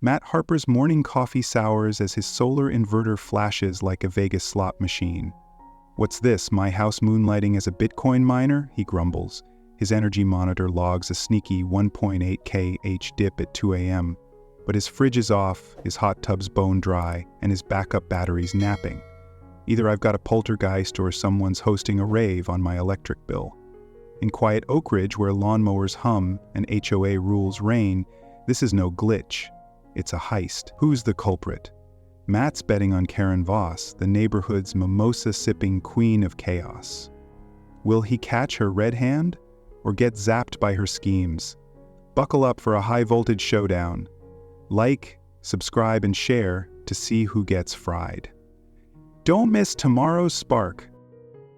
Matt Harper's morning coffee sours as his solar inverter flashes like a Vegas slot machine. "What's this, my house moonlighting as a Bitcoin miner?" he grumbles. His energy monitor logs a sneaky 1.8 kh dip at 2 a.m. But his fridge is off, his hot tub's bone dry, and his backup battery's napping. Either I've got a poltergeist or someone's hosting a rave on my electric bill. In quiet Oak Ridge, where lawnmowers hum and HOA rules reign, this is no glitch. It's a heist. Who's the culprit? Matt's betting on Karen Voss, the neighborhood's mimosa-sipping queen of chaos. Will he catch her red hand, or get zapped by her schemes? Buckle up for a high-voltage showdown. Like, subscribe, and share to see who gets fried. Don't miss tomorrow's spark.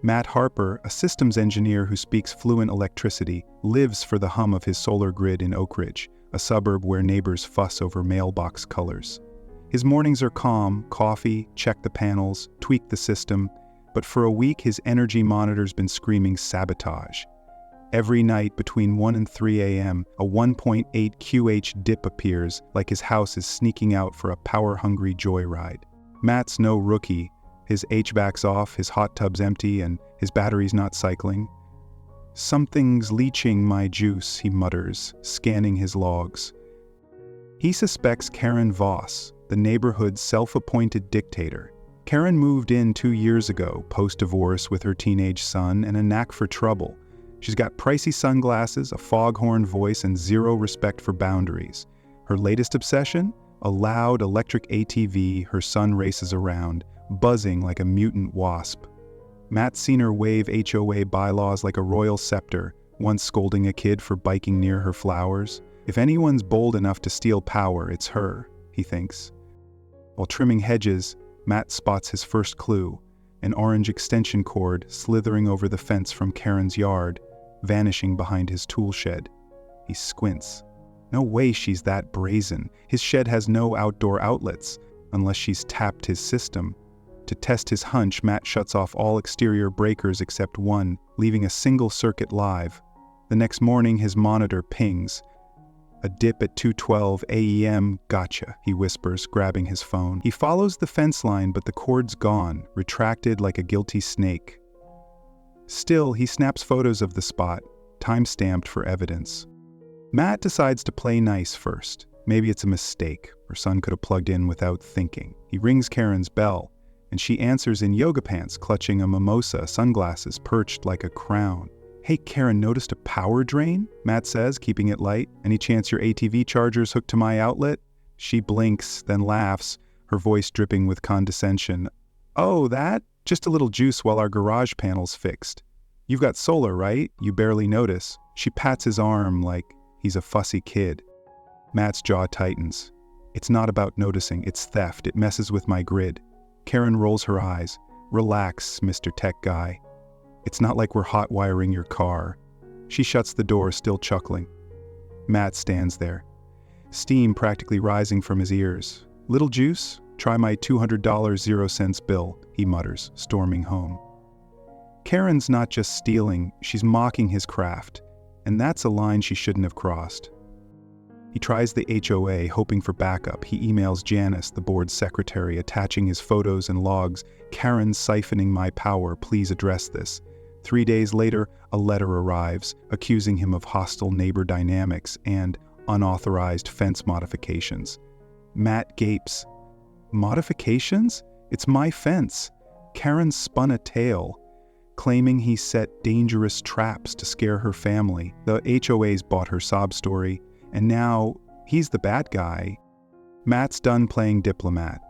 Matt Harper, a systems engineer who speaks fluent electricity, lives for the hum of his solar grid in Oak Ridge, a suburb where neighbors fuss over mailbox colors. His mornings are calm: coffee, check the panels, tweak the system, but for a week his energy monitor's been screaming sabotage. Every night between 1 and 3 a.m., a 1.8 qh dip appears, like his house is sneaking out for a power-hungry joyride. Matt's no rookie. His HVAC's off, his hot tub's empty, and his battery's not cycling. "Something's leaching my juice," he mutters, scanning his logs. He suspects Karen Voss, the neighborhood's self-appointed dictator. Karen moved in 2 years ago, post-divorce, with her teenage son and a knack for trouble. She's got pricey sunglasses, a foghorn voice, and zero respect for boundaries. Her latest obsession? A loud electric ATV her son races around, buzzing like a mutant wasp. Matt's seen her wave HOA bylaws like a royal scepter, once scolding a kid for biking near her flowers. If anyone's bold enough to steal power, it's her, he thinks. While trimming hedges, Matt spots his first clue: an orange extension cord slithering over the fence from Karen's yard, vanishing behind his tool shed. He squints. No way she's that brazen. His shed has no outdoor outlets, unless she's tapped his system. To test his hunch, Matt shuts off all exterior breakers except one, leaving a single circuit live. The next morning, his monitor pings. "A dip at 2:12 a.m. Gotcha," he whispers, grabbing his phone. He follows the fence line, but the cord's gone, retracted like a guilty snake. Still, he snaps photos of the spot, time-stamped for evidence. Matt decides to play nice first. Maybe it's a mistake. Her son could have plugged in without thinking. He rings Karen's bell, and she answers in yoga pants, clutching a mimosa, sunglasses perched like a crown. "Hey, Karen, noticed a power drain?" Matt says, keeping it light. "Any chance your ATV charger's hooked to my outlet?" She blinks, then laughs, her voice dripping with condescension. "Oh, that? Just a little juice while our garage panel's fixed. You've got solar, right? You barely notice." She pats his arm like he's a fussy kid. Matt's jaw tightens. "It's not about noticing, it's theft. It messes with my grid." Karen rolls her eyes. "Relax, Mr. Tech Guy. It's not like we're hot wiring your car." She shuts the door, still chuckling. Matt stands there, steam practically rising from his ears. "Little juice? Try my $200 0-cents bill," he mutters, storming home. Karen's not just stealing, she's mocking his craft, and that's a line she shouldn't have crossed. He tries the HOA, hoping for backup. He emails Janice, the board's secretary, attaching his photos and logs. "Karen's siphoning my power, please address this." 3 days later, a letter arrives, accusing him of hostile neighbor dynamics and unauthorized fence modifications. Matt gapes. "Modifications? It's my fence." Karen spun a tale, claiming he set dangerous traps to scare her family. The HOA's bought her sob story, and now he's the bad guy. Matt's done playing diplomat.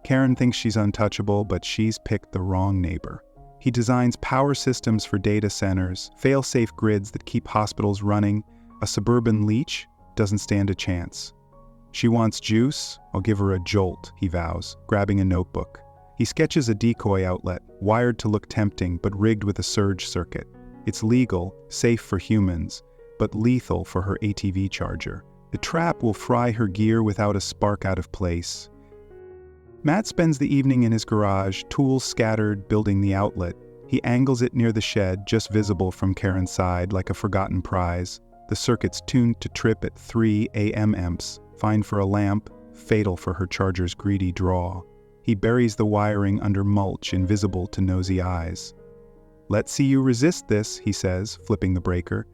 Karen thinks she's untouchable, but she's picked the wrong neighbor. He designs power systems for data centers, fail-safe grids that keep hospitals running. A suburban leech doesn't stand a chance. "She wants juice? I'll give her a jolt," he vows, grabbing a notebook. He sketches a decoy outlet, wired to look tempting but rigged with a surge circuit. It's legal, safe for humans, but lethal for her ATV charger. The trap will fry her gear without a spark out of place. Matt spends the evening in his garage, tools scattered, building the outlet. He angles it near the shed, just visible from Karen's side, like a forgotten prize. The circuit's tuned to trip at 3 AM amps, fine for a lamp, fatal for her charger's greedy draw. He buries the wiring under mulch, invisible to nosy eyes. "Let's see you resist this," he says, flipping the breaker.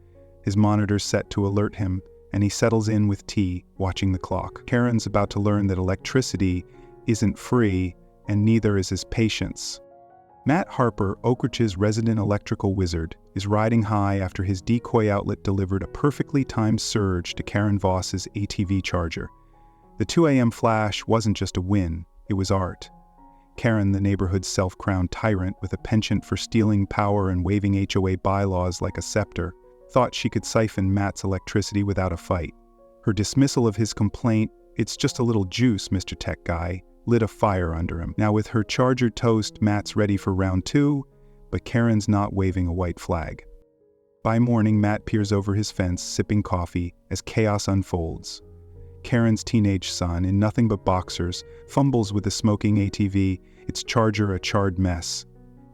His monitor's set to alert him, and he settles in with tea, watching the clock. Karen's about to learn that electricity isn't free, and neither is his patience. Matt Harper, Oak Ridge's resident electrical wizard, is riding high after his decoy outlet delivered a perfectly timed surge to Karen Voss's ATV charger. The 2 a.m. flash wasn't just a win, it was art. Karen, the neighborhood's self-crowned tyrant with a penchant for stealing power and waving HOA bylaws like a scepter, thought she could siphon Matt's electricity without a fight. Her dismissal of his complaint, "It's just a little juice, Mr. Tech Guy," lit a fire under him. Now with her charger toast, Matt's ready for round 2, but Karen's not waving a white flag. By morning, Matt peers over his fence, sipping coffee, as chaos unfolds. Karen's teenage son, in nothing but boxers, fumbles with the smoking ATV, its charger a charred mess.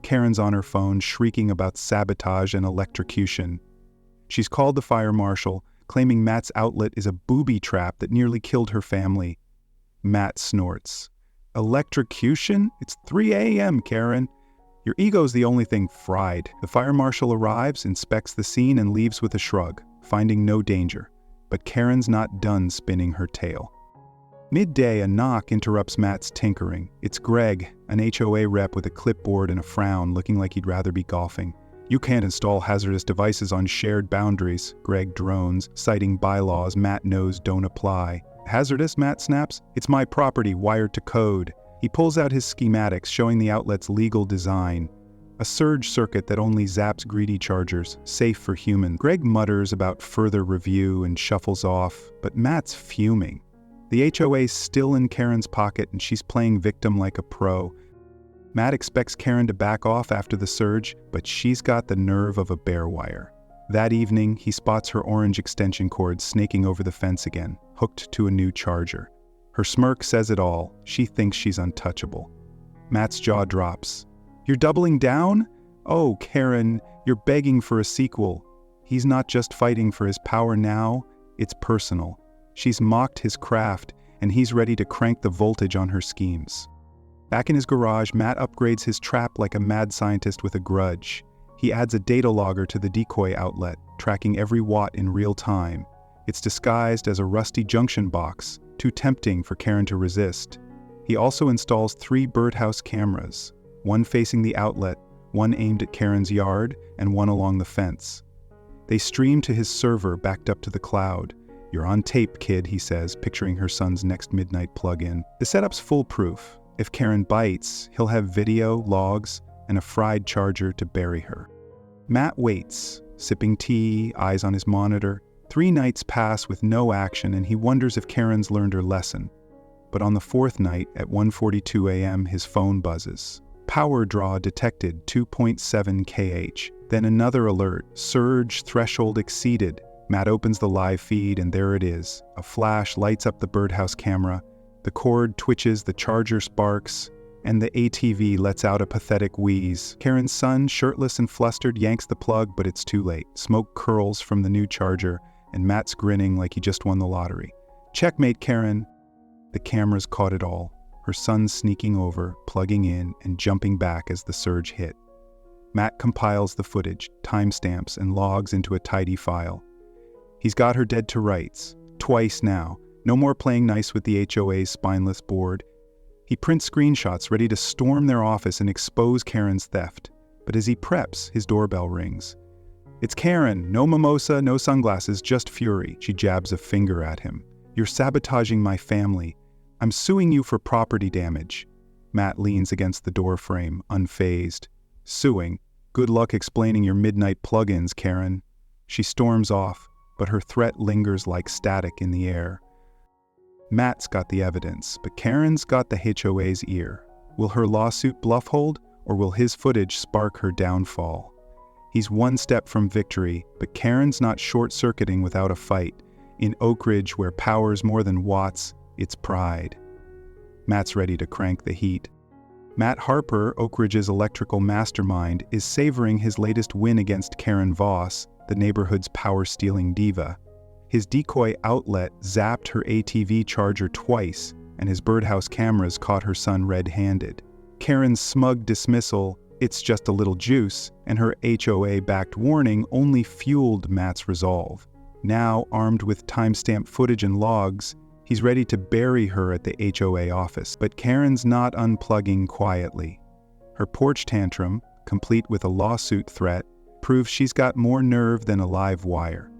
Karen's on her phone, shrieking about sabotage and electrocution. She's called the fire marshal, claiming Matt's outlet is a booby trap that nearly killed her family. Matt snorts. "Electrocution? It's 3 a.m., Karen. Your ego's the only thing fried." The fire marshal arrives, inspects the scene, and leaves with a shrug, finding no danger. But Karen's not done spinning her tale. Midday, a knock interrupts Matt's tinkering. It's Greg, an HOA rep with a clipboard and a frown, looking like he'd rather be golfing. "You can't install hazardous devices on shared boundaries," Greg drones, citing bylaws Matt knows don't apply. "Hazardous?" Matt snaps. "It's my property, wired to code." He pulls out his schematics, showing the outlet's legal design. A surge circuit that only zaps greedy chargers, safe for humans. Greg mutters about further review and shuffles off, but Matt's fuming. The HOA's still in Karen's pocket, and she's playing victim like a pro. Matt expects Karen to back off after the surge, but she's got the nerve of a bare wire. That evening, he spots her orange extension cord snaking over the fence again, hooked to a new charger. Her smirk says it all. She thinks she's untouchable. Matt's jaw drops. "You're doubling down? Oh, Karen, you're begging for a sequel." He's not just fighting for his power now, it's personal. She's mocked his craft, and he's ready to crank the voltage on her schemes. Back in his garage, Matt upgrades his trap like a mad scientist with a grudge. He adds a data logger to the decoy outlet, tracking every watt in real time. It's disguised as a rusty junction box, too tempting for Karen to resist. He also installs 3 birdhouse cameras, one facing the outlet, one aimed at Karen's yard, and one along the fence. They stream to his server backed up to the cloud. "You're on tape, kid," he says, picturing her son's next midnight plug-in. The setup's foolproof. If Karen bites, he'll have video, logs, and a fried charger to bury her. Matt waits, sipping tea, eyes on his monitor. 3 nights pass with no action, and he wonders if Karen's learned her lesson. But on the 4th night, at 1:42 a.m., his phone buzzes. Power draw detected, 2.7 kH. Then another alert, surge threshold exceeded. Matt opens the live feed, and there it is. A flash lights up the birdhouse camera. The cord twitches, the charger sparks, and the ATV lets out a pathetic wheeze. Karen's son, shirtless and flustered, yanks the plug, but it's too late. Smoke curls from the new charger, and Matt's grinning like he just won the lottery. "Checkmate, Karen." The cameras caught it all. Her son sneaking over, plugging in, and jumping back as the surge hit. Matt compiles the footage, timestamps, and logs into a tidy file. He's got her dead to rights. Twice now. No more playing nice with the HOA's spineless board. He prints screenshots ready to storm their office and expose Karen's theft. But as he preps, his doorbell rings. "It's Karen. No mimosa, no sunglasses, just fury." She jabs a finger at him. "You're sabotaging my family. I'm suing you for property damage." Matt leans against the door frame, unfazed. "Suing? Good luck explaining your midnight plugins, Karen." She storms off, but her threat lingers like static in the air. Matt's got the evidence, but Karen's got the HOA's ear. Will her lawsuit bluff hold, or will his footage spark her downfall? He's one step from victory, but Karen's not short-circuiting without a fight. In Oak Ridge, where power's more than watts, it's pride. Matt's ready to crank the heat. Matt Harper, Oak Ridge's electrical mastermind, is savoring his latest win against Karen Voss, the neighborhood's power-stealing diva. His decoy outlet zapped her ATV charger twice, and his birdhouse cameras caught her son red-handed. Karen's smug dismissal, "It's just a little juice," and her HOA-backed warning only fueled Matt's resolve. Now, armed with timestamp footage and logs, he's ready to bury her at the HOA office. But Karen's not unplugging quietly. Her porch tantrum, complete with a lawsuit threat, proves she's got more nerve than a live wire.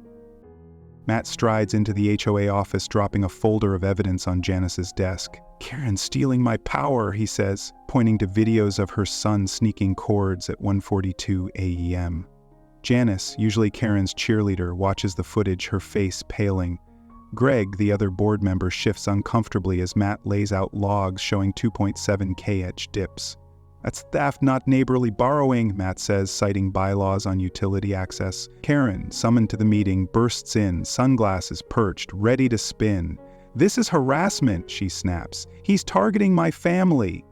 Matt strides into the HOA office, dropping a folder of evidence on Janice's desk. "Karen's stealing my power," he says, pointing to videos of her son sneaking cords at 1:42 a.m. Janice, usually Karen's cheerleader, watches the footage, her face paling. Greg, the other board member, shifts uncomfortably as Matt lays out logs showing 2.7 kh dips. "That's theft, not neighborly borrowing," Matt says, citing bylaws on utility access. Karen, summoned to the meeting, bursts in, sunglasses perched, ready to spin. "This is harassment," she snaps. "He's targeting my family."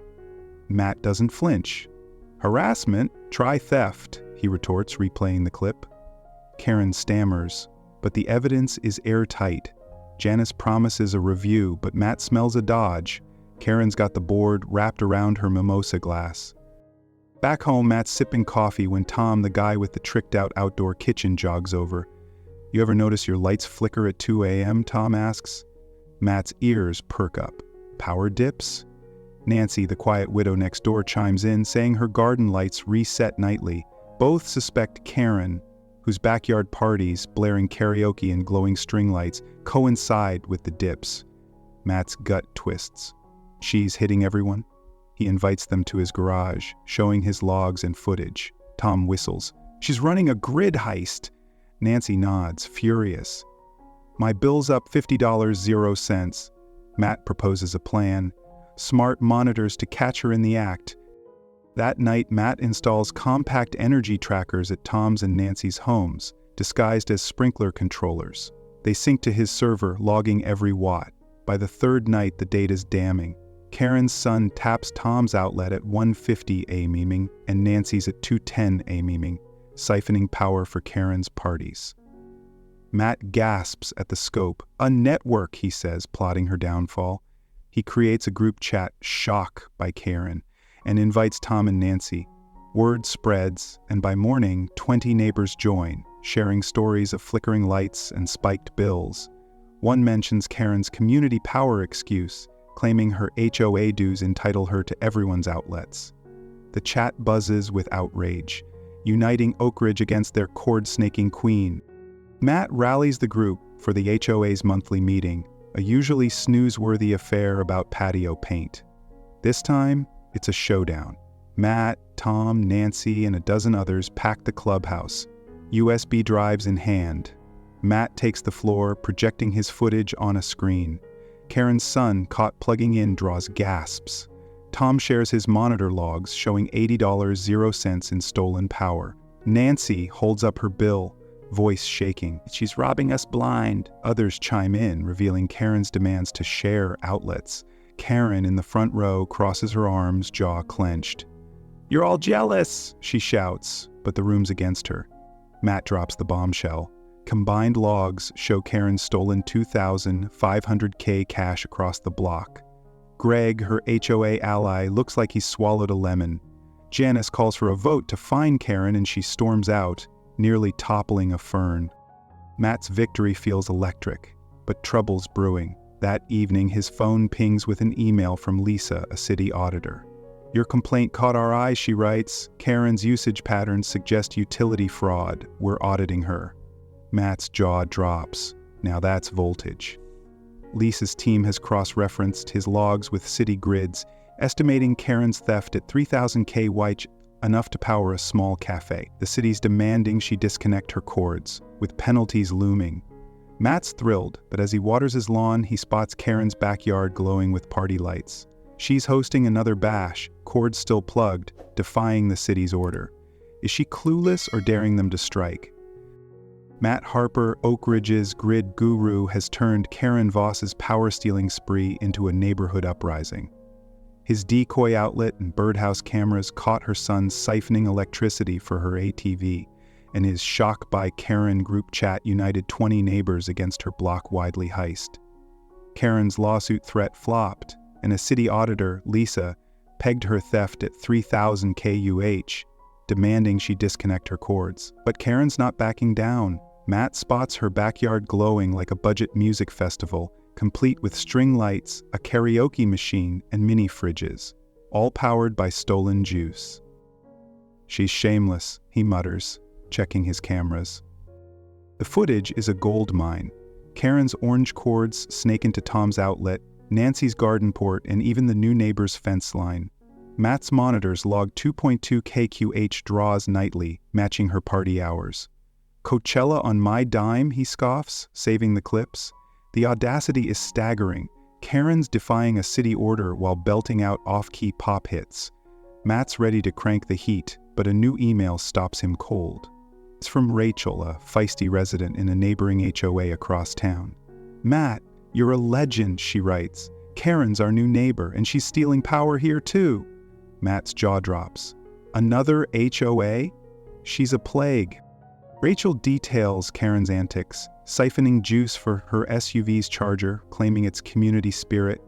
Matt doesn't flinch. "Harassment? Try theft," he retorts, replaying the clip. Karen stammers, but the evidence is airtight. Janice promises a review, but Matt smells a dodge. Karen's got the board wrapped around her mimosa glass. Back home, Matt's sipping coffee when Tom, the guy with the tricked-out outdoor kitchen, jogs over. "You ever notice your lights flicker at 2 a.m., Tom asks. Matt's ears perk up. "Power dips?" Nancy, the quiet widow next door, chimes in, saying her garden lights reset nightly. Both suspect Karen, whose backyard parties, blaring karaoke and glowing string lights, coincide with the dips. Matt's gut twists. She's hitting everyone? He invites them to his garage, showing his logs and footage. Tom whistles. "She's running a grid heist." Nancy nods, furious. "My bill's up $50.00. Matt proposes a plan. Smart monitors to catch her in the act. That night, Matt installs compact energy trackers at Tom's and Nancy's homes, disguised as sprinkler controllers. They sync to his server, logging every watt. By the third night, the data's damning. Karen's son taps Tom's outlet at 1:50 a.m. and Nancy's at 2:10 a.m., siphoning power for Karen's parties. Matt gasps at the scope. "A network," he says, plotting her downfall. He creates a group chat, "Shock" by Karen, and invites Tom and Nancy. Word spreads, and by morning, 20 neighbors join, sharing stories of flickering lights and spiked bills. One mentions Karen's community power excuse, claiming her HOA dues entitle her to everyone's outlets. The chat buzzes with outrage, uniting Oak Ridge against their cord-snaking queen. Matt rallies the group for the HOA's monthly meeting, a usually snooze-worthy affair about patio paint. This time, it's a showdown. Matt, Tom, Nancy, and a dozen others pack the clubhouse, USB drives in hand. Matt takes the floor, projecting his footage on a screen. Karen's son, caught plugging in, draws gasps. Tom shares his monitor logs, showing $80.00 in stolen power. Nancy holds up her bill, voice shaking. "She's robbing us blind." Others chime in, revealing Karen's demands to share outlets. Karen, in the front row, crosses her arms, jaw clenched. "You're all jealous," she shouts, but the room's against her. Matt drops the bombshell. Combined logs show Karen's stolen 2,500 cash across the block. Greg, her HOA ally, looks like he's swallowed a lemon. Janice calls for a vote to fine Karen and she storms out, nearly toppling a fern. Matt's victory feels electric, but trouble's brewing. That evening, his phone pings with an email from Lisa, a city auditor. "Your complaint caught our eye," she writes. "Karen's usage patterns suggest utility fraud. We're auditing her." Matt's jaw drops. Now that's voltage. Lisa's team has cross-referenced his logs with city grids, estimating Karen's theft at 3,000 kW, enough to power a small cafe. The city's demanding she disconnect her cords, with penalties looming. Matt's thrilled, but as he waters his lawn, he spots Karen's backyard glowing with party lights. She's hosting another bash, cords still plugged, defying the city's order. Is she clueless or daring them to strike? Matt Harper, Oak Ridge's grid guru, has turned Karen Voss's power-stealing spree into a neighborhood uprising. His decoy outlet and birdhouse cameras caught her son siphoning electricity for her ATV, and his shock by Karen group chat united 20 neighbors against her block-widely heist. Karen's lawsuit threat flopped, and a city auditor, Lisa, pegged her theft at 3,000 KUH, demanding she disconnect her cords. But Karen's not backing down. Matt spots her backyard glowing like a budget music festival, complete with string lights, a karaoke machine, and mini fridges, all powered by stolen juice. "She's shameless," he mutters, checking his cameras. The footage is a gold mine. Karen's orange cords snake into Tom's outlet, Nancy's garden port, and even the new neighbor's fence line. Matt's monitors log 2.2 KQH draws nightly, matching her party hours. "Coachella on my dime," he scoffs, saving the clips. The audacity is staggering. Karen's defying a city order while belting out off-key pop hits. Matt's ready to crank the heat, but a new email stops him cold. It's from Rachel, a feisty resident in a neighboring HOA across town. "Matt, you're a legend," she writes. "Karen's our new neighbor, and she's stealing power here too." Matt's jaw drops. "Another HOA? She's a plague." Rachel details Karen's antics, siphoning juice for her SUV's charger, claiming its community spirit.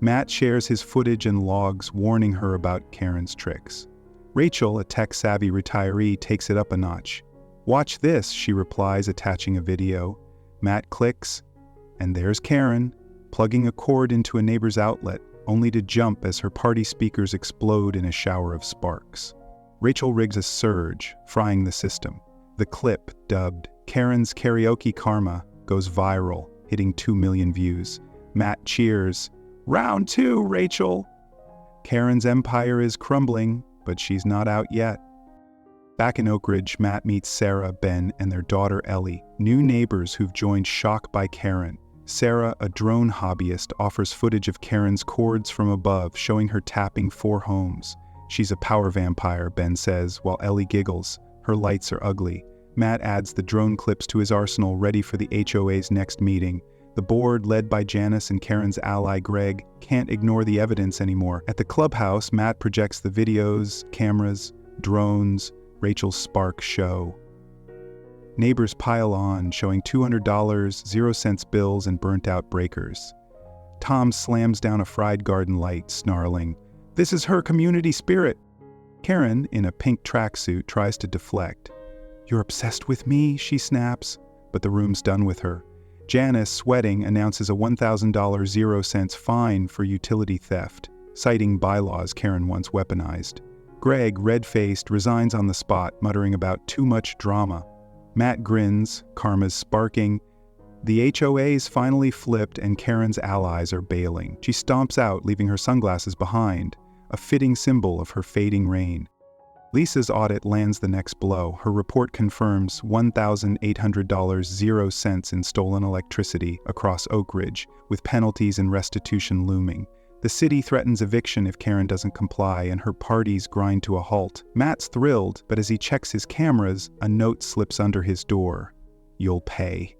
Matt shares his footage and logs, warning her about Karen's tricks. Rachel, a tech-savvy retiree, takes it up a notch. "Watch this," she replies, attaching a video. Matt clicks, and there's Karen, plugging a cord into a neighbor's outlet, only to jump as her party speakers explode in a shower of sparks. Rachel rigs a surge, frying the system. The clip, dubbed "Karen's Karaoke Karma," goes viral, hitting 2 million views. Matt cheers, "Round 2, Rachel!" Karen's empire is crumbling, but she's not out yet. Back in Oak Ridge, Matt meets Sarah, Ben, and their daughter Ellie, new neighbors who've joined shock by Karen. Sarah, a drone hobbyist, offers footage of Karen's cords from above, showing her tapping 4 homes. "She's a power vampire," Ben says, while Ellie giggles. "Her lights are ugly." Matt adds the drone clips to his arsenal, ready for the HOA's next meeting. The board, led by Janice and Karen's ally Greg, can't ignore the evidence anymore. At the clubhouse, Matt projects the videos, cameras, drones, Rachel's spark show. Neighbors pile on, showing $200, 0-cent bills, and burnt-out breakers. Tom slams down a fried garden light, snarling, "This is her community spirit." Karen, in a pink tracksuit, tries to deflect. "You're obsessed with me," she snaps, but the room's done with her. Janice, sweating, announces a $1,000 0-cent fine for utility theft, citing bylaws Karen once weaponized. Greg, red-faced, resigns on the spot, muttering about too much drama. Matt grins, karma's sparking. The HOA's finally flipped and Karen's allies are bailing. She stomps out, leaving her sunglasses behind, a fitting symbol of her fading reign. Lisa's audit lands the next blow. Her report confirms $1,800 0 cents in stolen electricity across Oak Ridge, with penalties and restitution looming. The city threatens eviction if Karen doesn't comply, and her parties grind to a halt. Matt's thrilled, but as he checks his cameras, a note slips under his door. "You'll pay."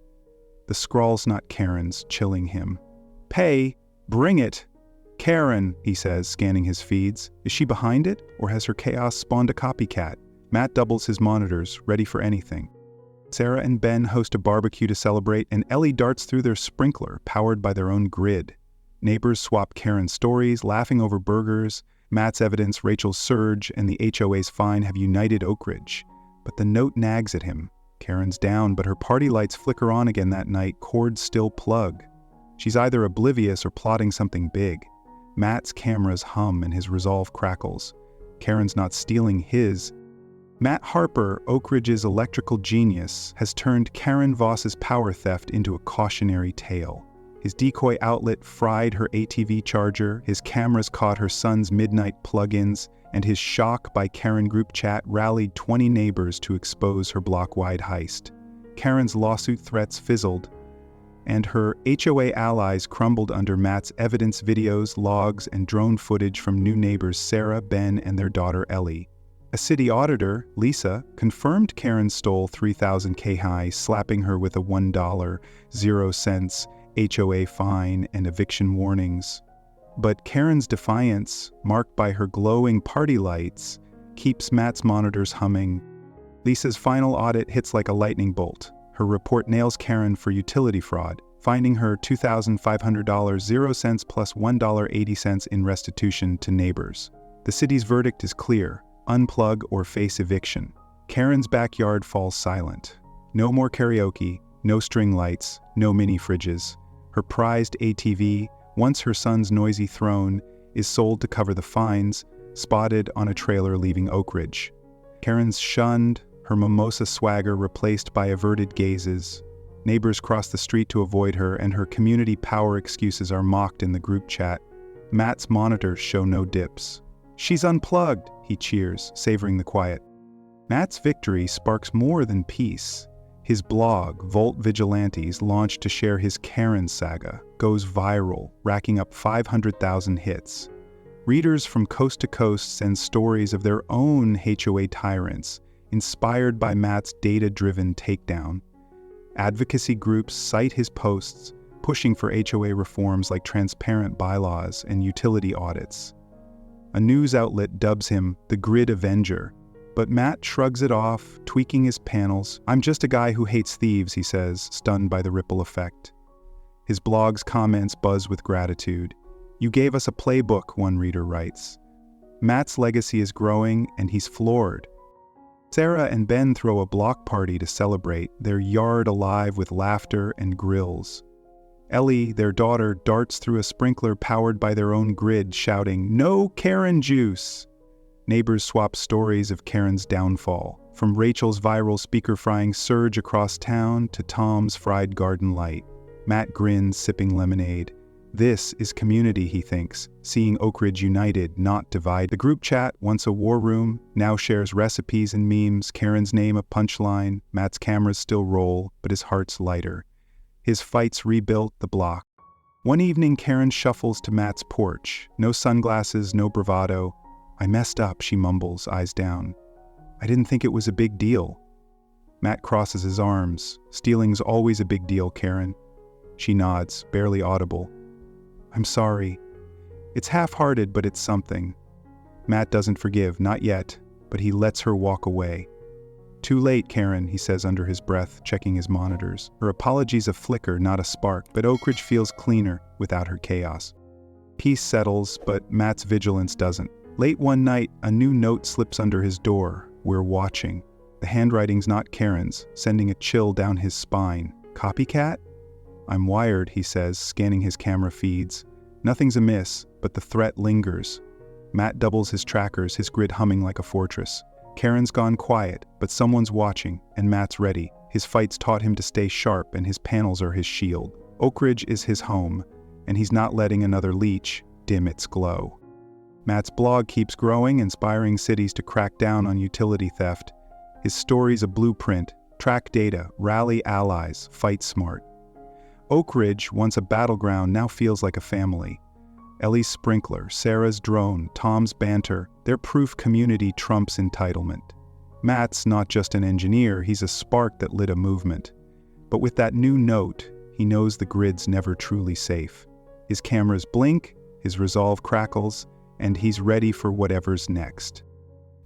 The scrawl's not Karen's, chilling him. "Pay? Bring it!" "Karen," he says, scanning his feeds. Is she behind it, or has her chaos spawned a copycat? Matt doubles his monitors, ready for anything. Sarah and Ben host a barbecue to celebrate, and Ellie darts through their sprinkler, powered by their own grid. Neighbors swap Karen's stories, laughing over burgers. Matt's evidence, Rachel's surge, and the HOA's fine have united Oak Ridge. But the note nags at him. Karen's down, but her party lights flicker on again that night, cords still plug. She's either oblivious or plotting something big. Matt's cameras hum and his resolve crackles. Karen's not stealing his. Matt Harper, Oak Ridge's electrical genius, has turned Karen Voss's power theft into a cautionary tale. His decoy outlet fried her ATV charger, his cameras caught her son's midnight plug-ins, and his shock by Karen group chat rallied 20 neighbors to expose her block-wide heist. Karen's lawsuit threats fizzled, and her HOA allies crumbled under Matt's evidence videos, logs, and drone footage from new neighbors Sarah, Ben, and their daughter Ellie. A city auditor, Lisa, confirmed Karen stole 3,000 KHI, slapping her with a $1 0 cents HOA fine and eviction warnings. But Karen's defiance, marked by her glowing party lights, keeps Matt's monitors humming. Lisa's final audit hits like a lightning bolt. Her report nails Karen for utility fraud, finding her $2,500 0 cents plus $1.80 in restitution to neighbors. The city's verdict is clear: unplug or face eviction. Karen's backyard falls silent. No more karaoke, no string lights, no mini fridges. Her prized ATV, once her son's noisy throne, is sold to cover the fines, spotted on a trailer leaving Oak Ridge. Karen's shunned, her mimosa swagger replaced by averted gazes. Neighbors cross the street to avoid her, and her community power excuses are mocked in the group chat. Matt's monitors show no dips. "She's unplugged," he cheers, savoring the quiet. Matt's victory sparks more than peace. His blog, Volt Vigilantes, launched to share his Karen saga, goes viral, racking up 500,000 hits. Readers from coast to coast send stories of their own HOA tyrants, inspired by Matt's data-driven takedown. Advocacy groups cite his posts, pushing for HOA reforms like transparent bylaws and utility audits. A news outlet dubs him the Grid Avenger, but Matt shrugs it off, tweaking his panels. "I'm just a guy who hates thieves," he says, stunned by the ripple effect. His blog's comments buzz with gratitude. "You gave us a playbook," one reader writes. Matt's legacy is growing, and he's floored. Sarah and Ben throw a block party to celebrate, their yard alive with laughter and grills. Ellie, their daughter, darts through a sprinkler powered by their own grid, shouting, "No Karen juice!" Neighbors swap stories of Karen's downfall, from Rachel's viral speaker-frying surge across town to Tom's fried garden light. Matt grins, sipping lemonade. This is community, he thinks, seeing Oak Ridge united, not divide. The group chat, once a war room, now shares recipes and memes, Karen's name a punchline. Matt's cameras still roll, but his heart's lighter. His fights rebuilt the block. One evening, Karen shuffles to Matt's porch. No sunglasses, no bravado. "I messed up," she mumbles, eyes down. "I didn't think it was a big deal." Matt crosses his arms. "Stealing's always a big deal, Karen." She nods, barely audible. "I'm sorry. It's half-hearted, but it's something." Matt doesn't forgive, not yet, but he lets her walk away. "Too late, Karen," he says under his breath, checking his monitors. Her apology's a flicker, not a spark, but Oak Ridge feels cleaner without her chaos. Peace settles, but Matt's vigilance doesn't. Late one night, a new note slips under his door. "We're watching." The handwriting's not Karen's, sending a chill down his spine. "Copycat?" "I'm wired," he says, scanning his camera feeds. Nothing's amiss, but the threat lingers. Matt doubles his trackers, his grid humming like a fortress. Karen's gone quiet, but someone's watching, and Matt's ready. His fights taught him to stay sharp, and his panels are his shield. Oak Ridge is his home, and he's not letting another leech dim its glow. Matt's blog keeps growing, inspiring cities to crack down on utility theft. His story's a blueprint: track data, rally allies, fight smart. Oak Ridge, once a battleground, now feels like a family. Ellie's sprinkler, Sarah's drone, Tom's banter, they're proof community trumps entitlement. Matt's not just an engineer, he's a spark that lit a movement. But with that new note, he knows the grid's never truly safe. His cameras blink, his resolve crackles, and he's ready for whatever's next.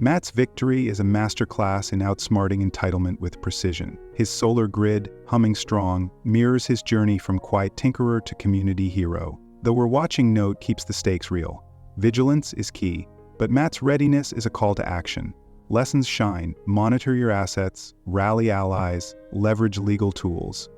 Matt's victory is a masterclass in outsmarting entitlement with precision. His solar grid, humming strong, mirrors his journey from quiet tinkerer to community hero. The "we're watching" note keeps the stakes real. Vigilance is key, but Matt's readiness is a call to action. Lessons shine: monitor your assets, rally allies, leverage legal tools.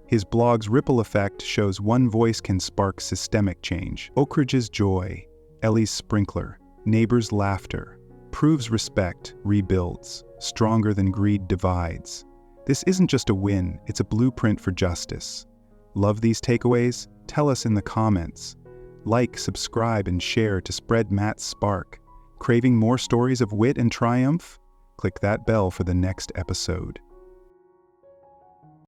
His blog's ripple effect shows one voice can spark systemic change. Oak Ridge's joy, Ellie's sprinkler, neighbors' laughter, proves respect rebuilds, stronger than greed divides. This isn't just a win, it's a blueprint for justice. Love these takeaways? Tell us in the comments. Like, subscribe, and share to spread Matt's spark. Craving more stories of wit and triumph? Click that bell for the next episode.